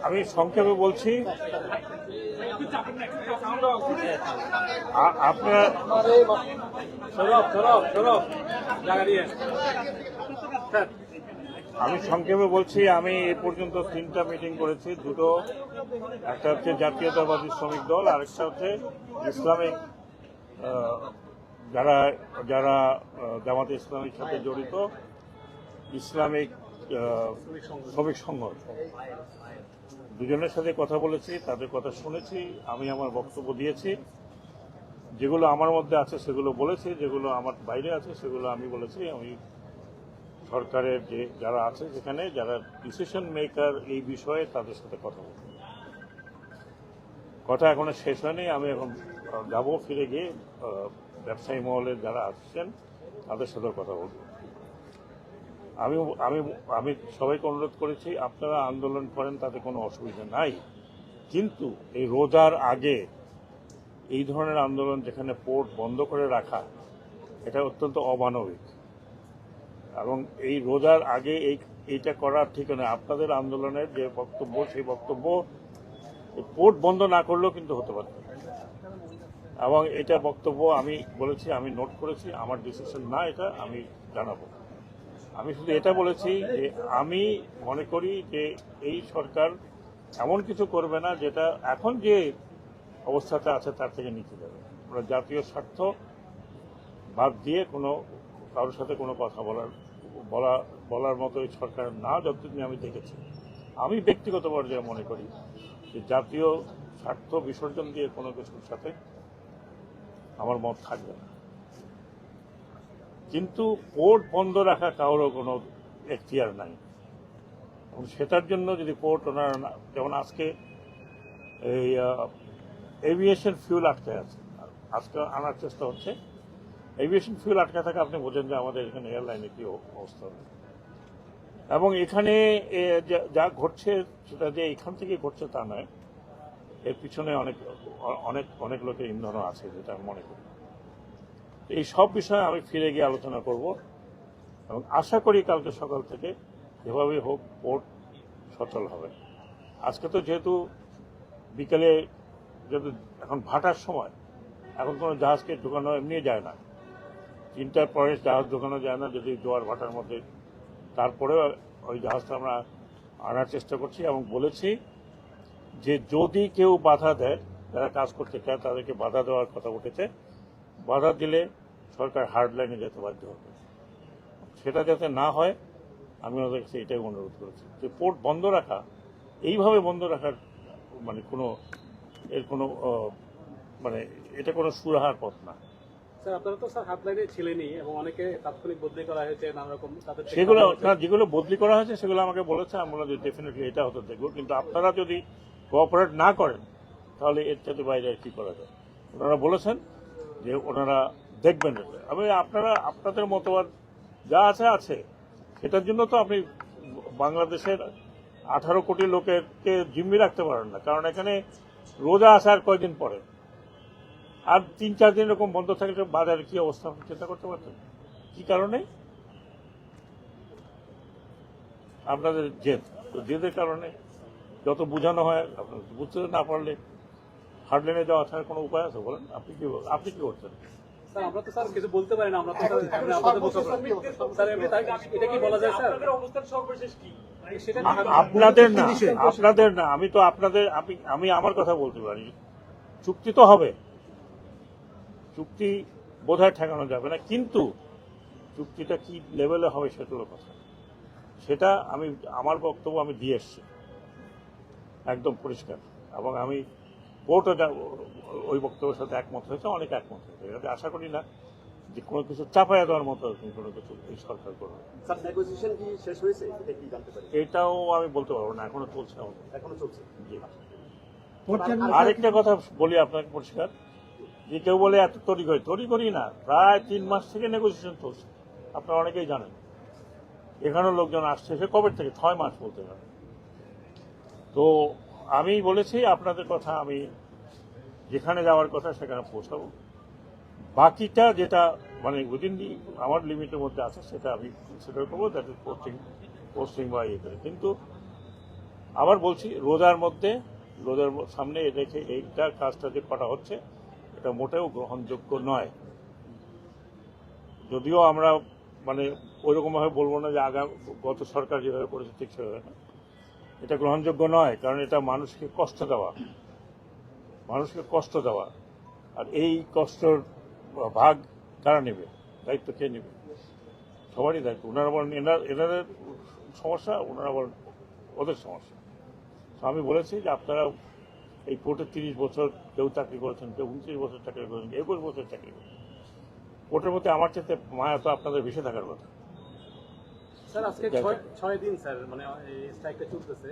আমি সংক্ষেপে বলছি, আপনার আমি সংক্ষেপে বলছি, আমি এ পর্যন্ত 3টা মিটিং করেছি। দুটো, একটা হচ্ছে জাতীয়তাবাদী শ্রমিক দল, আরেকটা হচ্ছে ইসলামিক যারা যারা জামাতে ইসলামের সাথে জড়িত ইসলামিক শ্রমিক সংঘ, দুজনের সাথে কথা বলেছি, তাদের কথা শুনেছি, আমি আমার বক্তব্য দিয়েছি। যেগুলো আমার মধ্যে আছে সেগুলো বলেছি, যেগুলো আমার বাইরে আছে সেগুলো আমি বলেছি। আমি সরকারের যে যারা আছে সেখানে যারা ডিসিশন মেকার এই বিষয়ে তাদের সাথে কথা বলব। কথা এখনো শেষ হয়নি। আমি এখন যাব, ফিরে গিয়ে ব্যবসায়ী মহলের যারা আসছেন তাদের সাথেও কথা বলব। আমি আমি আমি সবাইকে অনুরোধ করেছি, আপনারা আন্দোলন করেন, তাতে কোনো অসুবিধা নাই, কিন্তু এই রোজার আগে এই ধরনের আন্দোলন, যেখানে পোর্ট বন্ধ করে রাখা, এটা অত্যন্ত অমানবিক। এবং এই রোজার আগে এইটা করা ঠিক নয়। আপনাদের আন্দোলনের যে বক্তব্য, সেই বক্তব্য পোর্ট বন্ধ না করলেও কিন্তু হতে পারে। এবং এটা বক্তব্য আমি বলেছি, আমি নোট করেছি, আমার ডিসিশন না, এটা আমি জানাবো। আমি শুধু এটা বলেছি যে আমি মনে করি যে এই সরকার এমন কিছু করবে না যেটা এখন যে অবস্থাতে আছে তার থেকে নিচে যাবে। আমরা জাতীয় স্বার্থ বাদ দিয়ে কোনো কারোর সাথে কোনো কথা বলার মতো এই সরকার না, যতদিন আমি দেখেছি। আমি ব্যক্তিগত পর্যায়ে মনে করি যে জাতীয় স্বার্থ বিসর্জন দিয়ে কোনো কিছুর সাথে আমার মত থাকবে না। কিন্তু পোর্ট বন্ধ রাখা কারোরও কোনো এখতিয়ার নাই, এবং সেটার জন্য যদি পোর্ট ওনারা, যেমন আজকে এই এভিয়েশন ফিউল আটকে আছে, আজকে আনার চেষ্টা হচ্ছে। এভিয়েশন ফিউল আটকে থাকে, আপনি বোঝেন যে আমাদের এখানে এয়ারলাইনে কি অবস্থা হবে। এবং এখানে যা ঘটছে সেটা যে এখান থেকে ঘটছে তা নয়, এর পিছনে অনেক অনেক অনেক লোকের ইন্ধনও আছে, যেটা আমি মনে করি। এই সব বিষয়ে আমি ফিরে গিয়ে আলোচনা করব, এবং আশা করি কালকে সকাল থেকে যেভাবে হোক পোর্ট সচল হবে। আজকে তো যেহেতু বিকেলে, যেহেতু এখন ভাটার সময়, এখন কোনো জাহাজকে ঢোকানো এমনি যায় না, 3টার পরে জাহাজ ঢোকানো যায় না যদি জোয়ার ভাটার মধ্যে। তারপরেও ওই জাহাজটা আমরা আনার চেষ্টা করছি, এবং বলেছি যে যদি কেউ বাধা দেয়, যারা কাজ করতে চায় তাদেরকে বাধা দেওয়ার কথা উঠেছে, বাধা দিলে সরকার হার্ড লাইনে যেতে বাধ্য হবে। সেটা যাতে না হয় আমি ওদের কাছে এটাই অনুরোধ করেছি যে পোর্ট বন্ধ রাখা, এইভাবে বন্ধ রাখার মানে এর কোনো মানে এটা কোনো সুরাহার পথ না। স্যার, আপনারা তো স্যার হার্ডলাইনে ছিলেনই, এবং অনেকে তাৎক্ষণিক বদলি করা হয়েছে, নানা রকম সেগুলো যেগুলো বদলি করা হয়েছে সেগুলো আমাকে বলেছে, আমি বললাম যে ডেফিনেটলি এটা হতে দেখবো, কিন্তু আপনারা যদি কোঅপারেট না করেন তাহলে এর চাইতে বাইরে আর কি করা যায়। ওনারা বলেছেন যে ওনারা দেখবেন। আমি আপনাদের মতবাদ যা আছে আছে, সেটার জন্য তো আপনি বাংলাদেশের 18 কোটি লোকেরকে জিম্মি রাখতে পারেন না, কারণ এখানে রোজা আসার কয়দিন পরে আর 3-4 দিন এরকম বন্ধ থাকলে বাজারে কি অবস্থা চিন্তা করতে পারতেন। কি কারণে? আপনাদের জেদের কারণে। যত বোঝানো হয়, বুঝতে না পারলে হার্ডলাইনে যাওয়া ছাড়া কোনো উপায় আছে বলেন? আপনি কি করছেন? স্যার, আমরা তো স্যার কিছু বলতে পারি না, আমরা তো আপনাদের বক্তব্য স্যার, এটা কি বলা যায় স্যার? অবস্থান সর্বশেষ কি? আপনাদের না, আমি তো আপনাদের, আমি আমার কথা বলতে পারি। চুক্তি তো হবে, চুক্তি বোধহয় ঠেকানো যাবে না, কিন্তু চুক্তিটা কি লেভেলে হবে সেটা হলো কথা। সেটা আমার বক্তব্য আমি দিয়ে এসছি একদম পরিষ্কার, এবং আমি কোর্টও ওই বক্তব্যের সাথে একমত হয়েছে, অনেক একমত হয়েছে। এটাতে আশা করি না যে কোনো কিছু চাপাইয়া দেওয়ার মতো কোনো কিছু এই সরকার করবে। এটাও আমি বলতে পারবো না, এখনো চলছে। আরেকটা কথা বলি আপনাকে পরিষ্কার, যে কেউ বলে এত তড়িঘড়ি না, প্রায় 3 মাস থেকে নেগোসিয়েশন চলছে, আপনারা অনেকেই জানেন। এখানেও লোকজন আসছে, সে কবে থেকে 6 মাস বলতে পারে। তো আমি বলেছি আপনাদের কথা, আমি যেখানে যাওয়ার কথা সেখানে পৌঁছাবো। বাকিটা যেটা মানে উইদিন আমার লিমিটের মধ্যে আছে সেটা আমি কনসিডার করবো, দ্যাট ইজ পোস্টিং বা ইয়ে করে। কিন্তু আবার বলছি রোজার সামনে রেখে এইটা কাজটা যে করা হচ্ছে এটা মোটেও গ্রহণযোগ্য নয়। যদিও আমরা মানে ওইরকমভাবে বলবো না যে গত সরকার যেভাবে করেছে ঠিক সেভাবে না, এটা গ্রহণযোগ্য নয়। কারণ এটা মানুষকে কষ্ট দেওয়া, আর এই কষ্টর ভাগ কারা নেবে, দায়িত্ব কে নেবে? সবারই দায়িত্ব। ওনারা বলেন এনাদের সমস্যা, ওনারা বলেন ওদের সমস্যা। তো আমি বলেছি যে আপনারা এই কোর্টে 30 বছর কেউ চাকরি করেছেন, কেউ 29 বছর চাকরি করেছেন, 21 বছর চাকরি করেছেন। কোর্টের মধ্যে আমার চাইতে মায়া তো আপনাদের বেশি থাকার কথা। স্যার আজকে 6 দিন স্যার মানে এই স্ট্রাইকটা চলতেছে,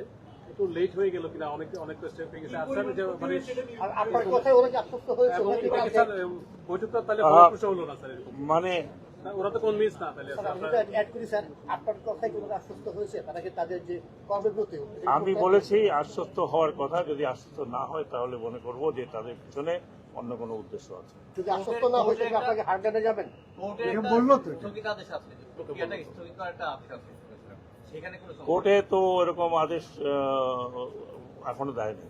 একটু লেট হয়ে গেল কিনা, অনেক তো স্ট্রাইক হয়ে গেছে। আর স্যার যে মানে আর আপনার কথায় ওরা কি আশ্বস্ত হয়েছে? স্যার বৈঠকটা তাহলে ফলপ্রসূ হলো না স্যার এরকম। মানে ওরা তো কোন মিস না তাহলে স্যার, আমি তো অ্যাড করি স্যার, আপনার কথায় কি ওরা আশ্বস্ত হয়েছে? তারা কি তাদের যে কর্মব্রতী, আমি বলেছি আশ্বস্ত হওয়ার কথা। যদি আশ্বস্ত না হয় তাহলে মনে করব যে তাদের পিছনে অন্য কোনো উদ্দেশ্য আছে। যদি আশ্বস্ত না হয়েছে আপনাকে হারডানে যাবেন? কোর্টে তো এরকম আদেশ এখনো দেয়নি।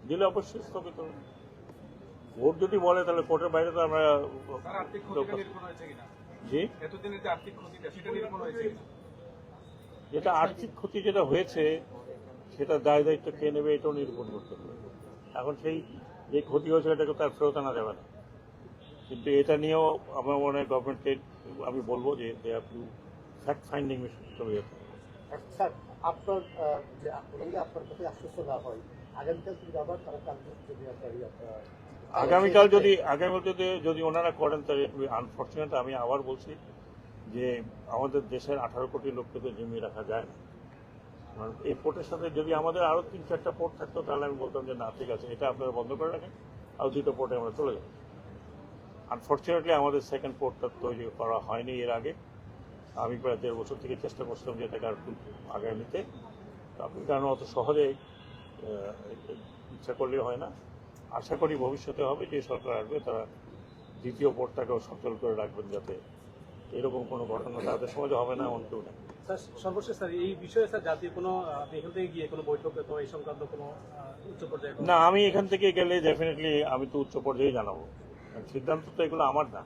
দিলে অবশ্যই স্থগিত হবে। কোর্ট যদি বলে তাহলে কোর্টের বাইরে তো আমরা জি যেটা আর্থিক ক্ষতি যেটা হয়েছে সেটা দায় দায়িত্ব কে নেবে এটাও নিরূপণ করতে হবে। এখন সেই যে ক্ষতি হয়েছে এটাকে তার ফেরত আনা যাবে না। কিন্তু এটা নিয়েও আমার মনে হয় গভর্নমেন্টকে আমি বলবো যে they have to fact finding mission চলে যেতে হবে। স্যার, আপনার যে আপনার কথায় আশ্বস্ত না হয়, আগামীকাল যদি আবার তারা কাজ যদি আগামীকাল যদি ওনারা করেন তাহলে আনফর্চুনেট। আমি আবার বলছি যে আমাদের দেশের 18 কোটি লোককে তো জমিয়ে রাখা যায় না। কারণ এই পোর্টের সাথে যদি আমাদের আরো 3-4টা পোর্ট থাকতো তাহলে আমি বলতাম যে না ঠিক আছে, এটা আপনারা বন্ধ করে রাখেন, আর 2টো পোর্টে আমরা চলে যাব। আনফর্চুনেটলি আমাদের সেকেন্ড পোর্টটা তৈরি করা হয়নি এর আগে। আমি প্রায় 1.5 বছর থেকে চেষ্টা করছিলাম যে এটাকে আর আগে নিতে। আপনি কারণ অত সহজে ইচ্ছা করলে হয় না। আশা করি ভবিষ্যতে হবে যে সরকার আসবে তারা দ্বিতীয় পোর্টটাকেও সচল করে রাখবেন, যাতে এরকম কোনো ঘটনা তাদের সমাজে হবে না, এমন কেউ নেই। স্যার সর্বশেষ স্যার এই বিষয়ে স্যার জাতীয় কোনো এখান থেকে গিয়ে কোনো বৈঠক তো এই সংক্রান্ত কোনো উচ্চ পর্যায়ে না, আমি এখান থেকে গেলে ডেফিনেটলি আমি তো উচ্চ পর্যায়ে জানাবো। সিদ্ধান্ত তো এগুলো আমার না,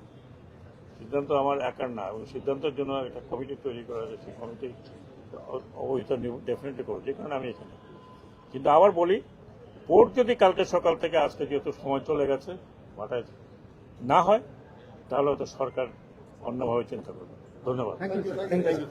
সিদ্ধান্ত আমার একার না। এবং সিদ্ধান্তের জন্য একটা কমিটি তৈরি করা হয়েছে, সেই কমিটি অবহিত ডেফিনেটলি করবো, যে কারণে আমি এখানে। কিন্তু আবার বলি, পোর্ট যদি কালকে সকাল থেকে আজকে যেহেতু সময় চলে গেছে মাথায় না হয়, তাহলে হয়তো সরকার অন্যভাবে চিন্তা করবে। ধন্যবাদ। Thank you.